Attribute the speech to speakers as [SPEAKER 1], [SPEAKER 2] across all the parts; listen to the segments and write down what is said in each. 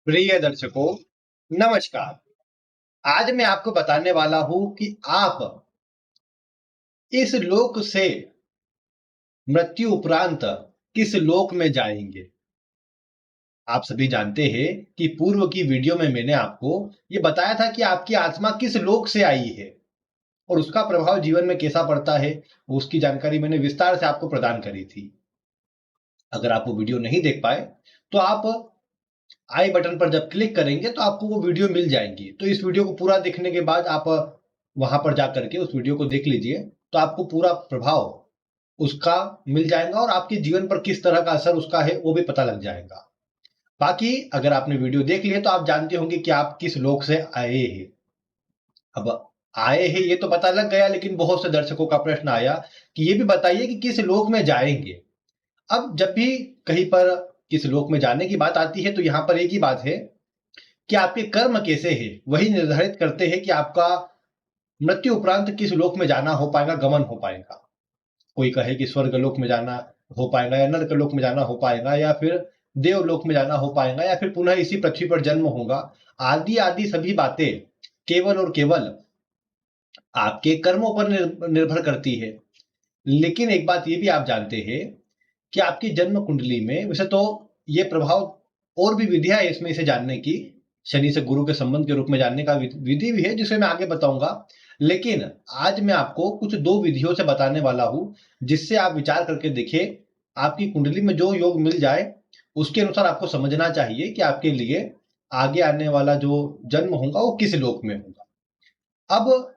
[SPEAKER 1] प्रिय दर्शकों, नमस्कार। आज मैं आपको बताने वाला हूं कि आप इस लोक से मृत्यु उपरांत किस लोक में जाएंगे। आप सभी जानते हैं कि पूर्व की वीडियो में मैंने आपको ये बताया था कि आपकी आत्मा किस लोक से आई है और उसका प्रभाव जीवन में कैसा पड़ता है। उसकी जानकारी मैंने विस्तार से आपको प्रदान करी थी। अगर आप वो वीडियो नहीं देख पाए तो आप आई बटन पर जब क्लिक करेंगे तो आपको वो वीडियो मिल जाएंगी। तो इस वीडियो को पूरा देखने के बाद आप वहां पर जाकर के उस वीडियो को देख लीजिए, तो आपको पूरा प्रभाव उसका मिल जाएगा और आपके जीवन पर किस तरह का असर उसका है वो भी पता लग जाएगा। बाकी अगर आपने वीडियो देख ली है तो आप जानते होंगे कि आप किस लोक से आए हैं। अब आए हैं ये तो पता लग गया, लेकिन बहुत से दर्शकों का प्रश्न आया कि ये भी बताइए कि किस लोक में जाएंगे। अब जब भी कहीं पर किस लोक में जाने की बात आती है तो यहाँ पर एक ही बात है कि आपके कर्म कैसे हैं वही निर्धारित करते हैं कि आपका मृत्यु उपरांत किस लोक में जाना हो पाएगा, गमन हो पाएगा। कोई कहे कि स्वर्ग लोक में जाना हो पाएगा या नरक लोक में जाना हो पाएगा या फिर देवलोक में जाना हो पाएगा या फिर पुनः इसी पृथ्वी पर जन्म होगा। आदि आदि सभी बातें केवल और केवल आपके कर्मों पर निर्भर करती है। लेकिन एक बात ये भी आप जानते हैं कि आपकी जन्म कुंडली में वैसे तो ये प्रभाव और भी विधियां है इसमें इसे जानने की, शनि से गुरु के संबंध के रूप में जानने का विधि भी है जिसे मैं आगे बताऊंगा। लेकिन आज मैं आपको कुछ दो विधियों से बताने वाला हूं जिससे आप विचार करके देखिए आपकी कुंडली में जो योग मिल जाए उसके अनुसार आपको समझना चाहिए कि आपके लिए आगे आने वाला जो जन्म होगा वो किस लोक में होगा। अब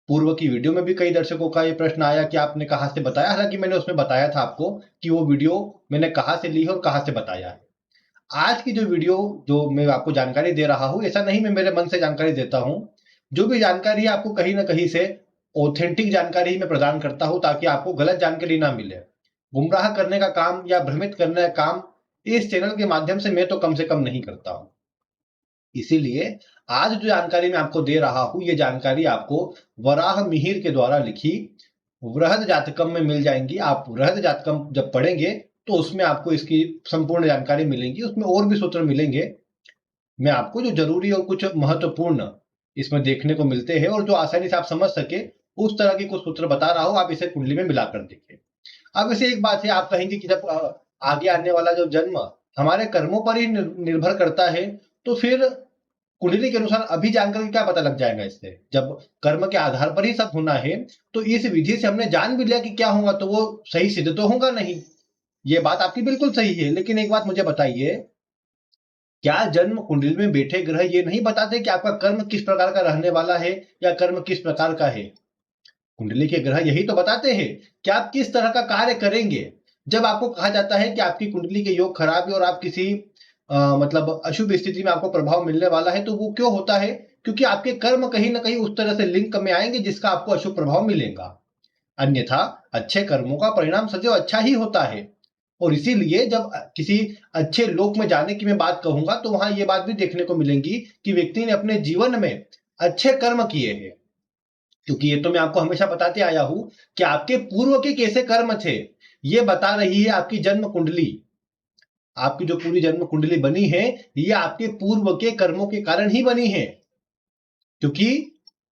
[SPEAKER 1] पूर्व की वीडियो में भी कई दर्शकों का ये प्रश्न आया कि आपने कहाँ से बताया। हालांकि मैंने उसमें बताया था आपको कि वो वीडियो मैंने कहाँ से ली है और कहाँ से बताया है। आज की जो वीडियो जो मैं आपको जानकारी दे रहा हूँ, ऐसा नहीं मैं मेरे मन से जानकारी देता हूँ। जो भी जानकारी है आपको कहीं ना कहीं से ऑथेंटिक जानकारी मैं प्रदान करता हूँ ताकि आपको गलत जानकारी ना मिले। गुमराह करने का काम या भ्रमित करने का काम इस चैनल के माध्यम से मैं तो कम से कम नहीं करता हूँ। इसीलिए आज जो जानकारी मैं आपको दे रहा हूं ये जानकारी आपको वराह मिहिर के द्वारा लिखी वृहद जातकम में मिल जाएंगी। आप वृहद जातकम जब पढ़ेंगे तो उसमें आपको इसकी संपूर्ण जानकारी मिलेगी, उसमें और भी सूत्र मिलेंगे। मैं आपको जो जरूरी और कुछ महत्वपूर्ण इसमें देखने को मिलते हैं और जो आसानी से आप समझ सके उस तरह के कुछ सूत्र बता रहा हूं, आप इसे कुंडली में मिलाकर देखिए। अब इसे एक बात है, आप कहेंगे कि जब आगे आने वाला जो जन्म हमारे कर्मों पर ही निर्भर करता है तो फिर कुंडली के अनुसार अभी जानकर क्या पता लग जाएगा इससे। जब कर्म के आधार पर ही सब होना है तो इस विधि से हमने जान भी लिया कि क्या होगा तो वो सही सिद्ध तो होगा नहीं। ये बात आपकी बिल्कुल सही है, लेकिन एक बात मुझे बताइए, क्या जन्म कुंडली में बैठे ग्रह ये नहीं बताते कि आपका कर्म किस प्रकार का रहने वाला है या कर्म किस प्रकार का है। कुंडली के ग्रह यही तो बताते हैं कि आप किस तरह का कार्य करेंगे। जब आपको कहा जाता है कि आपकी कुंडली के योग खराब है और आप किसी मतलब अशुभ स्थिति में आपको प्रभाव मिलने वाला है, तो वो क्यों होता है? क्योंकि आपके कर्म कहीं ना कहीं उस तरह से लिंक में आएंगे जिसका आपको अशुभ प्रभाव मिलेगा। अन्यथा अच्छे कर्मों का परिणाम सदैव अच्छा ही होता है। और इसीलिए जब किसी अच्छे लोक में जाने की मैं बात कहूंगा तो वहां ये बात भी देखने को मिलेगी कि व्यक्ति ने अपने जीवन में अच्छे कर्म किए हैं। क्योंकि ये तो मैं आपको हमेशा बताते आया हूं कि आपके पूर्व के कैसे कर्म थे ये बता रही है आपकी जन्म कुंडली। आपकी जो पूरी जन्म कुंडली बनी है ये आपके पूर्व के कर्मों के कारण ही बनी है। क्योंकि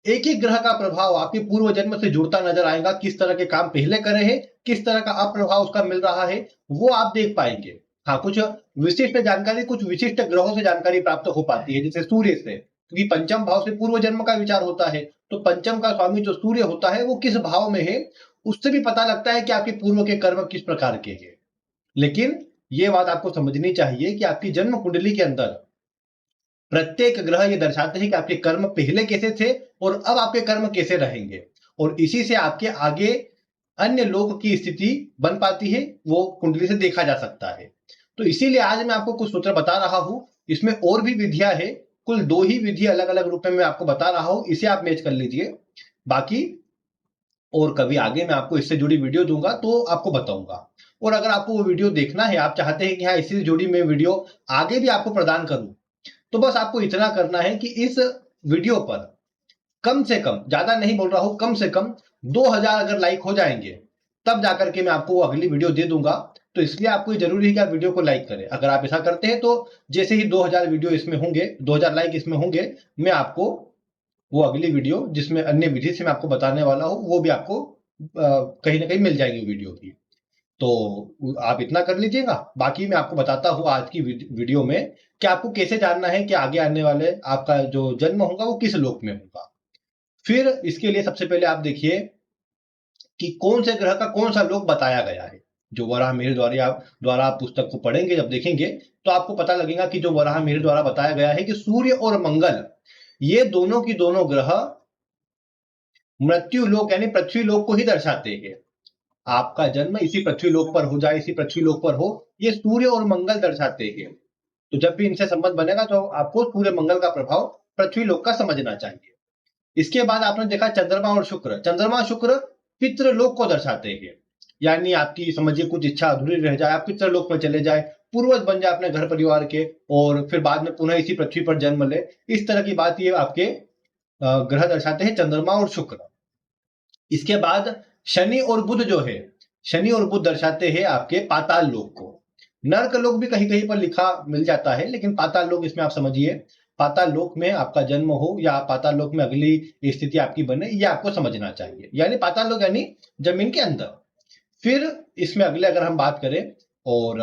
[SPEAKER 1] एक एक ग्रह का प्रभाव आपके पूर्व जन्म से जुड़ता नजर आएगा। किस तरह के काम पहले करे हैं, किस तरह का अप्रभाव उसका मिल रहा है, वो आप देख पाएंगे। हाँ, कुछ विशिष्ट जानकारी कुछ विशिष्ट ग्रहों से जानकारी प्राप्त हो पाती है, जैसे सूर्य से, क्योंकि पंचम भाव से पूर्व जन्म का विचार होता है। तो पंचम का स्वामी जो सूर्य होता है वो किस भाव में है उससे भी पता लगता है कि आपके पूर्व के कर्म किस प्रकार के हैं। लेकिन ये बात आपको समझनी चाहिए कि आपकी जन्म कुंडली के अंदर प्रत्येक ग्रह ये दर्शाते हैं कि आपके कर्म पहले कैसे थे और अब आपके कर्म कैसे रहेंगे। और इसी से आपके आगे अन्य लोक की स्थिति बन पाती है, वो कुंडली से देखा जा सकता है। तो इसीलिए आज मैं आपको कुछ सूत्र बता रहा हूं। इसमें और भी विधियां है, कुल दो ही विधि अलग अलग रूप में मैं आपको बता रहा हूं, इसे आप मैच कर लीजिए। बाकी और कभी आगे मैं आपको इससे जुड़ी वीडियो दूंगा तो आपको बताऊंगा। और अगर आपको वो वीडियो देखना है, आप चाहते हैं कि हाँ इससे जुड़ी मैं वीडियो आगे भी आपको प्रदान करूं, तो बस आपको इतना करना है कि इस वीडियो पर कम से कम, ज्यादा नहीं बोल रहा हूं, कम से कम 2000 अगर लाइक हो जाएंगे तब जाकर के मैं आपको वो अगली वीडियो दे दूंगा। तो इसलिए आपको जरूरी है कि आप वीडियो को लाइक करें। अगर आप ऐसा करते हैं तो जैसे ही 2000 वीडियो इसमें होंगे, 2000 लाइक इसमें होंगे, मैं आपको वो अगली वीडियो जिसमें अन्य विधि से मैं आपको बताने वाला हूँ वो भी आपको कहीं ना कहीं मिल जाएगी वीडियो की। तो आप इतना कर लीजिएगा। बाकी मैं आपको बताता हूँ आज की वीडियो में कि आपको कैसे जानना है कि आगे आने वाले आपका जो जन्म होगा वो किस लोक में होगा। फिर इसके लिए सबसे पहले आप देखिए कि कौन से ग्रह का कौन सा लोक बताया गया है। जो वराह मिहिर द्वारा आप पुस्तक को पढ़ेंगे, जब देखेंगे तो आपको पता लगेगा कि जो वराह मिहिर द्वारा बताया गया है कि सूर्य और मंगल ये दोनों की दोनों ग्रह मृत्यु लोक यानी पृथ्वी लोक को ही दर्शाते हैं। आपका जन्म इसी पृथ्वी लोक पर हो जाए, इसी पृथ्वी लोक पर हो, ये सूर्य और मंगल दर्शाते हैं। तो जब भी इनसे संबंध बनेगा तो आपको सूर्य मंगल का प्रभाव पृथ्वी लोक का समझना चाहिए। इसके बाद आपने देखा चंद्रमा और शुक्र। चंद्रमा शुक्र पितृलोक को दर्शाते हैं, यानी आपकी समझिए कुछ इच्छा अधूरी रह जाए, आप पितृलोक में चले जाए, पूर्वज बन जाए अपने घर परिवार के, और फिर बाद में पुनः इसी पृथ्वी पर जन्म ले, इस तरह की बात ये आपके ग्रह दर्शाते हैं, चंद्रमा और शुक्र। इसके बाद शनि और बुध जो है, शनि और बुध दर्शाते हैं आपके पाताल लोक को। नर्क लोक भी कहीं कहीं पर लिखा मिल जाता है, लेकिन पाताल लोक इसमें आप समझिए पाताल लोक में आपका जन्म हो या पाताल लोक में अगली स्थिति आपकी बने, ये आपको समझना चाहिए। यानी पाताल लोक यानी जमीन के अंदर। फिर इसमें अगले अगर हम बात करें और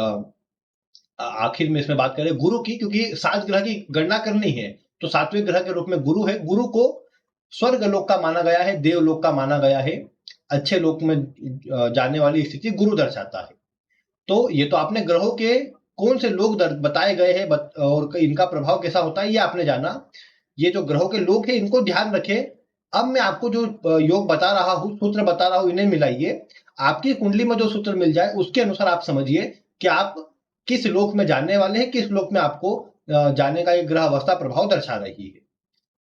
[SPEAKER 1] आखिर में इसमें बात करें गुरु की, क्योंकि 7 ग्रह की गणना करनी है तो 7वें ग्रह के रूप में गुरु है। गुरु को स्वर्ग लोक का माना गया है, देवलोक का माना गया है, अच्छे लोक में जाने वाली स्थिति गुरु दर्शाता है। तो ये तो आपने ग्रहों के कौन से लोक बताए गए हैं और इनका प्रभाव कैसा होता है ये आपने जाना। ये जो ग्रहों के लोक है इनको ध्यान रखें। अब मैं आपको जो योग बता रहा हूं, सूत्र बता रहा हूं, इन्हें मिलाइए। आपकी कुंडली में जो सूत्र मिल जाए उसके अनुसार आप समझिए कि आप किस लोक में जाने वाले हैं, किस लोक में आपको जाने का एक ग्रह अवस्था प्रभाव दर्शा रही है।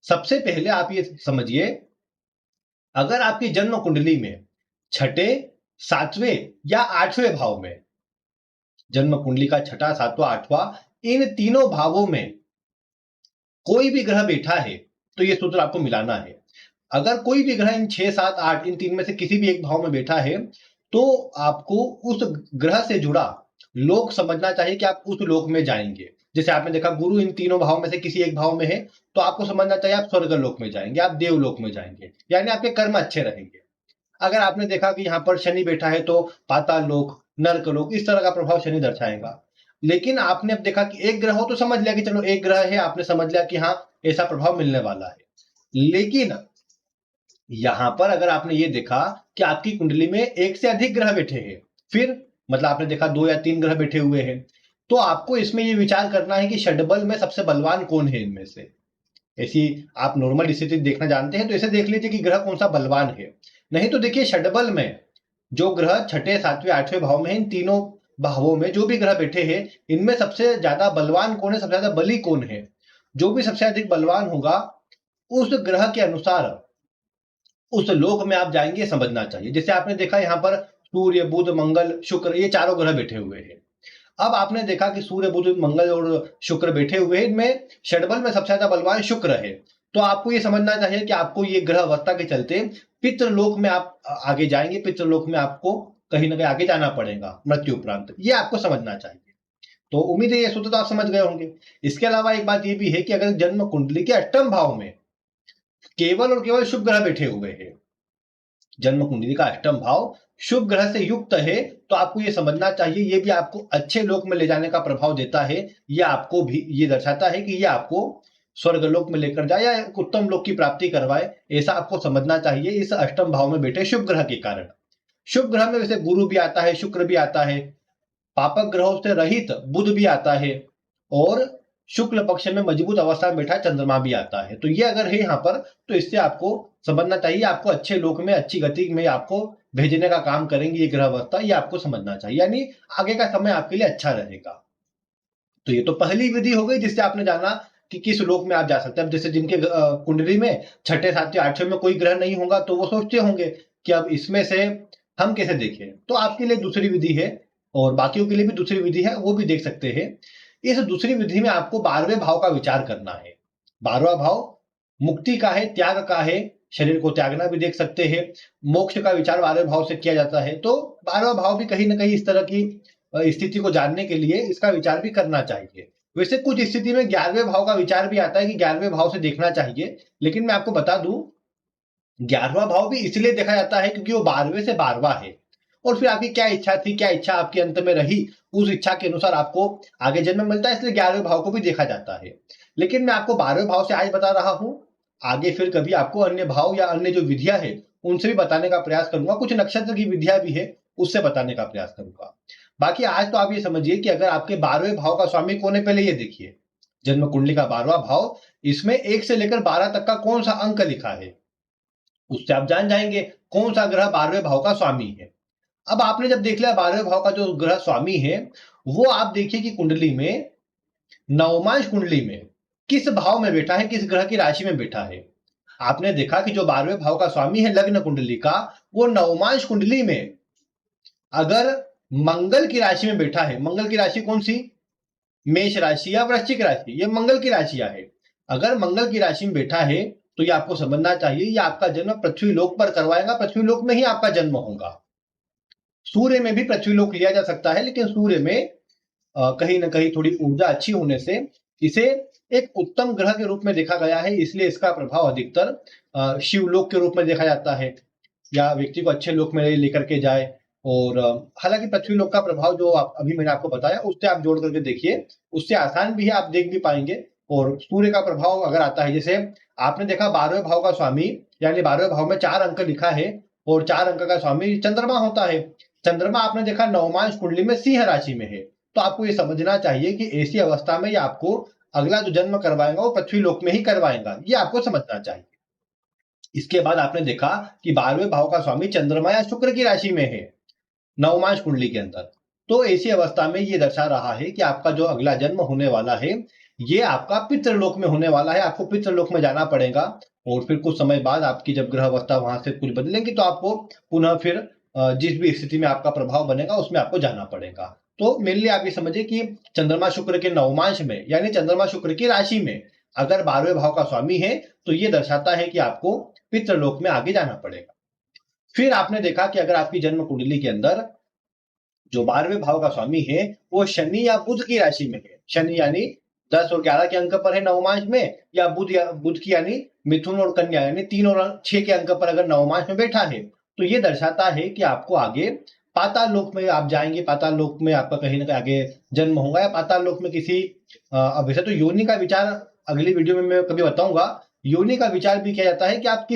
[SPEAKER 1] सबसे पहले आप ये समझिए, अगर आपकी जन्म कुंडली में छठे, 7वें या 8वें भाव में, जन्म कुंडली का छठा, 7वां, 8वां, इन तीनों भावों में कोई भी ग्रह बैठा है तो ये सूत्र आपको मिलाना है। अगर कोई भी ग्रह इन 6, 7, 8 इन तीन में से किसी भी एक भाव में बैठा है तो आपको उस ग्रह से जुड़ा लोक समझना चाहिए कि आप उस लोक में जाएंगे। जैसे आपने देखा गुरु इन तीनों भाव में से किसी एक भाव में है तो आपको समझना चाहिए आप स्वर्ग लोक में जाएंगे, आप देवलोक में जाएंगे, यानी आपके कर्म अच्छे रहेंगे। अगर आपने देखा कि यहाँ पर शनि बैठा है तो पाताल लोक, नर्क लोक, इस तरह का प्रभाव शनि दर्शाएगा। लेकिन आपने अब देखा कि एक ग्रह हो तो समझ लिया कि चलो एक ग्रह है, आपने समझ लिया कि हाँ ऐसा प्रभाव मिलने वाला है। लेकिन यहां पर अगर आपने ये देखा कि आपकी कुंडली में एक से अधिक ग्रह बैठे हैं, फिर मतलब आपने देखा 2 या 3 ग्रह बैठे हुए हैं, तो आपको इसमें ये विचार करना है कि षडबल में सबसे बलवान कौन है इनमें से। ऐसी आप नॉर्मल स्थिति देखना जानते हैं तो ऐसे देख लीजिए कि ग्रह कौन सा बलवान है। नहीं तो देखिए षडबल में जो ग्रह छठे, 7वें, 8वें भाव में, इन तीनों भावों में जो भी ग्रह बैठे हैं इनमें सबसे ज्यादा बलवान कौन है, सबसे ज्यादा बली कौन है। जो भी सबसे अधिक बलवान होगा उस ग्रह के अनुसार उस लोक में आप जाएंगे, समझना चाहिए। जैसे आपने देखा यहाँ पर सूर्य, बुध, मंगल, शुक्र, ये चारों ग्रह बैठे हुए हैं। अब आपने देखा कि सूर्य, बुध, मंगल और शुक्र बैठे हुए हैं, इनमें षडबल में सबसे ज्यादा बलवान शुक्र है। तो आपको ये समझना चाहिए कि आपको ये ग्रह अवस्था के चलते पितृलोक में आप आगे जाएंगे, पितृलोक में आपको कहीं ना कहीं आगे जाना पड़ेगा मृत्यु उपरांत, ये आपको समझना चाहिए। तो उम्मीद है ये सूत्र तो आप समझ गए होंगे। इसके अलावा एक बात ये भी है कि अगर जन्म कुंडली के अष्टम भाव में केवल और केवल शुभ ग्रह बैठे हुए हैं, जन्म कुंडली का अष्टम भाव शुभ ग्रह से युक्त है, तो आपको यह समझना चाहिए ये भी आपको अच्छे लोक में ले जाने का प्रभाव देता है। ये आपको भी ये दर्शाता है कि ये आपको स्वर्ग लोक में लेकर जाए या उत्तम लोक की प्राप्ति करवाए, ऐसा आपको समझना चाहिए इस अष्टम भाव में बैठे शुभ ग्रह के कारण। शुभ ग्रह में वैसे गुरु भी आता है, शुक्र भी आता है, पापक ग्रहों से रहित बुध भी आता है, और शुक्ल पक्ष में मजबूत अवस्था में बैठा चंद्रमा भी आता है। तो ये अगर है यहाँ पर तो इससे आपको समझना चाहिए आपको अच्छे लोक में, अच्छी गति में आपको भेजने का काम करेंगे ये ग्रह अवस्था, ये आपको समझना चाहिए, यानी आगे का समय आपके लिए अच्छा रहेगा। तो ये तो पहली विधि हो गई जिससे आपने जाना कि किस लोक में आप जा सकते हैं। जैसे जिनके कुंडली में छठे, 7वें, 8वें में कोई ग्रह नहीं होगा तो वो सोचते होंगे कि अब इसमें से हम कैसे देखें, तो आपके लिए दूसरी विधि है और बाकियों के लिए भी दूसरी विधि है, वो भी देख सकते हैं। इस दूसरी विधि में आपको 12वें भाव का विचार करना है। 12वां भाव मुक्ति का है, त्याग का है, शरीर को त्यागना भी देख सकते हैं। मोक्ष का विचार 12वें भाव से किया जाता है। तो 12वां भाव भी कहीं ना कहीं इस तरह की स्थिति को जानने के लिए इसका विचार भी करना चाहिए। वैसे कुछ स्थिति में 11वें भाव का विचार भी आता है कि 11वें भाव से देखना चाहिए, लेकिन मैं आपको बता दूं 11वां भाव भी इसलिए देखा जाता है क्योंकि वो 12वें से 12वां है, और फिर आपकी क्या इच्छा थी, क्या इच्छा आपके अंत में रही, उस इच्छा के अनुसार आपको आगे जन्म मिलता है, इसलिए 11वें भाव को भी देखा जाता है। लेकिन मैं आपको 12वें भाव से आज बता रहा हूं, आगे फिर कभी आपको अन्य भाव या अन्य जो विधियां है उनसे भी बताने का प्रयास करूंगा, कुछ नक्षत्र की विधियां भी है उससे बताने का प्रयास करूंगा। बाकी आज तो आप ये समझिए कि अगर आपके 12वें भाव का स्वामी कौन है, पहले ये देखिए जन्म कुंडली का 12वां भाव, इसमें 1 से लेकर 12 तक का कौन सा अंक लिखा है, उससे आप जान जाएंगे कौन सा ग्रह 12वें भाव का स्वामी है। अब आपने जब देख लिया 12वें भाव का जो ग्रह स्वामी है, वो आप देखिए कि कुंडली में नवमांश कुंडली में किस भाव में बैठा है, किस ग्रह की राशि में बैठा है। आपने देखा कि जो 12वें भाव का स्वामी है लग्न कुंडली का, वो नवमांश कुंडली में अगर मंगल की राशि में बैठा है, मंगल की राशि कौन सी, मेष राशि या वृश्चिक राशि, ये मंगल की राशियां है। अगर मंगल की राशि में बैठा है तो ये आपको समझना चाहिए ये आपका जन्म पृथ्वी लोक पर करवाएगा, पृथ्वी लोक में ही आपका जन्म होगा। सूर्य में भी पृथ्वी लोक लिया जा सकता है, लेकिन सूर्य में कहीं ना कहीं थोड़ी ऊर्जा अच्छी होने से इसे एक उत्तम ग्रह के रूप में देखा गया है, इसलिए इसका प्रभाव अधिकतर शिवलोक के रूप में देखा जाता है, या व्यक्ति को अच्छे लोक में लेकर के जाए। और हालांकि पृथ्वी लोक का प्रभाव जो अभी मैंने आपको बताया उससे आप जोड़ करके देखिए, उससे आसान भी है, आप देख भी पाएंगे। और सूर्य का प्रभाव अगर आता है, जैसे आपने देखा 12वें भाव का स्वामी यानी 12वें भाव में 4 अंक लिखा है और 4 अंक का स्वामी चंद्रमा होता है। चंद्रमा आपने देखा नवमांश कुंडली में सिंह राशि में है, तो आपको ये समझना चाहिए कि ऐसी अवस्था में ये आपको अगला जो जन्म करवाएगा वो पृथ्वी लोक में ही करवाएगा, ये आपको समझना चाहिए। इसके बाद आपने देखा कि 12वें भाव का स्वामी चंद्रमा या शुक्र की राशि में है नवमांश कुंडली के अंदर, तो ऐसी अवस्था में ये दर्शा रहा है कि आपका जो अगला जन्म होने वाला है ये आपका पितृलोक में होने वाला है, आपको पितृलोक में जाना पड़ेगा। और फिर कुछ समय बाद आपकी जब ग्रह अवस्था वहां से कुछ बदलेंगी तो आपको पुनः फिर जिस भी स्थिति में आपका प्रभाव बनेगा उसमें आपको जाना पड़ेगा। तो मेरे लिए आप ये समझिए कि चंद्रमा शुक्र के नवमांश में यानी चंद्रमा शुक्र की राशि में अगर 12वें भाव का स्वामी है तो ये दर्शाता है कि आपको पितृलोक में आगे जाना पड़ेगा। फिर आपने देखा कि अगर आपकी जन्म कुंडली के अंदर जो 12वें भाव का स्वामी है वो शनि या बुध की राशि में है, शनि यानी 10 और 11 के अंक पर है नवमांश में, या बुध की यानी मिथुन और कन्या यानी 3 और 6 के अंक पर अगर नवमांश में बैठा है, तो ये दर्शाता है कि आपको आगे पाताल लोक में आप जाएंगे, पाताल लोक में आपका कहीं ना कहीं आगे जन्म होगा, या पाताल लोक में किसी वैसे तो योनि का विचार अगली वीडियो में मैं कभी बताऊंगा, योनि का विचार भी किया जाता है कि आप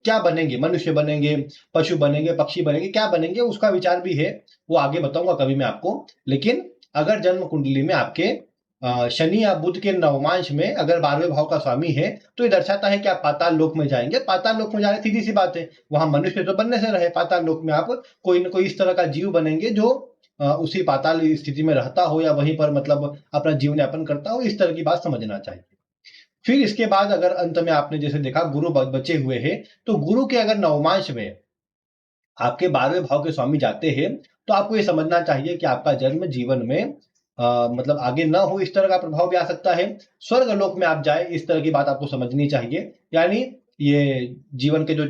[SPEAKER 1] क्या बनेंगे, मनुष्य बनेंगे, पशु बनेंगे, पक्षी बनेंगे, क्या बनेंगे उसका विचार भी है, वो आगे बताऊंगा कभी मैं आपको। लेकिन अगर जन्म कुंडली में आपके शनि या बुध के नवमांश में अगर 12वें भाव का स्वामी है तो ये दर्शाता है कि आप पाताल लोक में जाएंगे। पाताल लोक में जाने सीधी सी बात है, वहां मनुष्य तो बनने से रहे, पाताल लोक में आप कोई न कोई इस तरह का जीव बनेंगे जो उसी पाताल स्थिति में रहता हो या वहीं पर मतलब अपना जीवन यापन करता हो, इस तरह की बात समझना चाहिए। फिर इसके बाद अगर अंत में आपने जैसे देखा गुरु बचे हुए हैं, तो गुरु के अगर नवमांश में आपके 12वें भाव के स्वामी जाते हैं तो आपको ये समझना चाहिए कि आपका जन्म जीवन में मतलब आगे न हो इस तरह का प्रभाव भी आ सकता है, स्वर्ग लोक में आप जाए इस तरह की बात आपको समझनी चाहिए। यानी ये जीवन के जो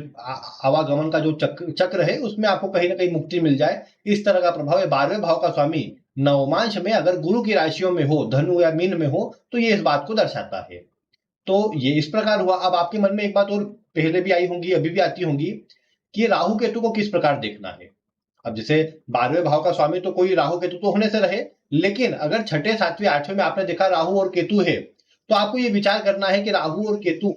[SPEAKER 1] आवागमन का जो चक्र है उसमें आपको कहीं ना कहीं मुक्ति मिल जाए, इस तरह का प्रभाव है। 12वें भाव का स्वामी नवमांश में अगर गुरु की राशियों में हो, धनु या मीन में हो, तो ये इस बात को दर्शाता है। तो ये इस प्रकार हुआ। अब आपके मन में एक बात और पहले भी आई होंगी, अभी भी आती होंगी, कि राहु केतु को किस प्रकार देखना है। अब जैसे 12वें भाव का स्वामी तो कोई राहु केतु तो होने से रहे, लेकिन अगर 6ठे 7वें 8वें में आपने देखा राहु और केतु है, तो आपको ये विचार करना है कि राहु और केतु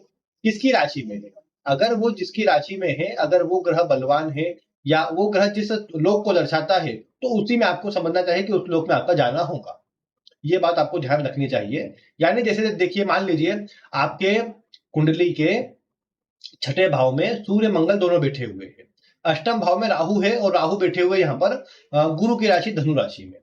[SPEAKER 1] किसकी राशि में है। अगर वो जिसकी राशि में है, अगर वो ग्रह बलवान है या वो ग्रह जिस लोक को दर्शाता है, तो उसी में आपको समझना चाहिए कि उस लोक में आपका जाना होगा। ये बात आपको ध्यान रखनी चाहिए। यानी जैसे देखिए मान लीजिए आपके कुंडली के 6ठे भाव में सूर्य मंगल दोनों बैठे हुए हैं, अष्टम भाव में राहु है और राहु बैठे हुए यहाँ पर गुरु की राशि धनु राशि में।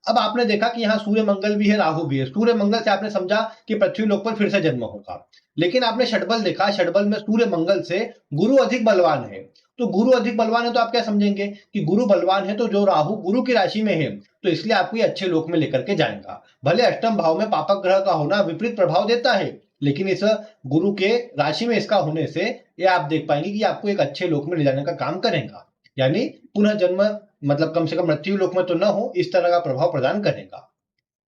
[SPEAKER 1] अब आपने देखा कि यहाँ सूर्य मंगल भी है, राहु भी है। सूर्य मंगल से आपने समझा कि पृथ्वी लोक पर फिर से जन्म होगा, लेकिन आपने षटबल देखा, षटबल में सूर्य मंगल से गुरु अधिक बलवान है। तो गुरु अधिक बलवान है तो आप क्या समझेंगे कि गुरु बलवान है, तो जो राहु गुरु की राशि में है तो इसलिए आपको ये अच्छे लोक में लेकर के जाएगा। भले अष्टम भाव में पापक ग्रह का होना विपरीत प्रभाव देता है, लेकिन इस गुरु के राशि में इसका होने से ये आप देख पाएंगे कि आपको एक अच्छे लोक में ले जाने का काम करेगा, यानी पुनः जन्म मतलब कम से कम मृत्यु लोक में तो न हो, इस तरह का प्रभाव प्रदान करेगा।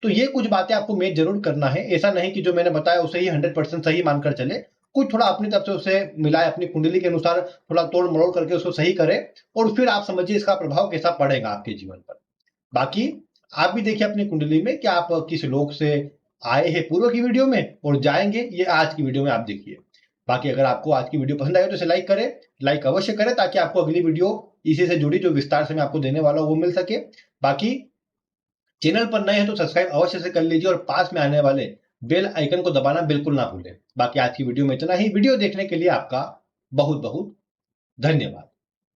[SPEAKER 1] तो ये कुछ बातें आपको मेच जरूर करना है। ऐसा नहीं कि जो मैंने बताया उसे ही 100% सही मानकर चले, कुछ थोड़ा अपनी तरफ से उसे मिलाए, अपनी कुंडली के अनुसार थोड़ा तोड़ मरोड़ करके उसको सही करे, और फिर आप समझिए इसका प्रभाव कैसा पड़ेगा आपके जीवन पर। बाकी आप भी देखिए अपनी कुंडली में कि आप किस लोक से आए हैं पूर्व की वीडियो में और जाएंगे, ये आज की वीडियो में आप देखिए। बाकी अगर आपको आज की वीडियो पसंद आए तो इसे लाइक करें, लाइक अवश्य करें, ताकि आपको अगली वीडियो इसी से जुड़ी जो विस्तार से मैं आपको देने वाला हूं वो मिल सके। बाकी चैनल पर नए हैं तो सब्सक्राइब अवश्य से कर लीजिए और पास में आने वाले बेल आइकन को दबाना बिल्कुल ना भूलें। बाकी आज की वीडियो में इतना ही। वीडियो देखने के लिए आपका बहुत बहुत धन्यवाद।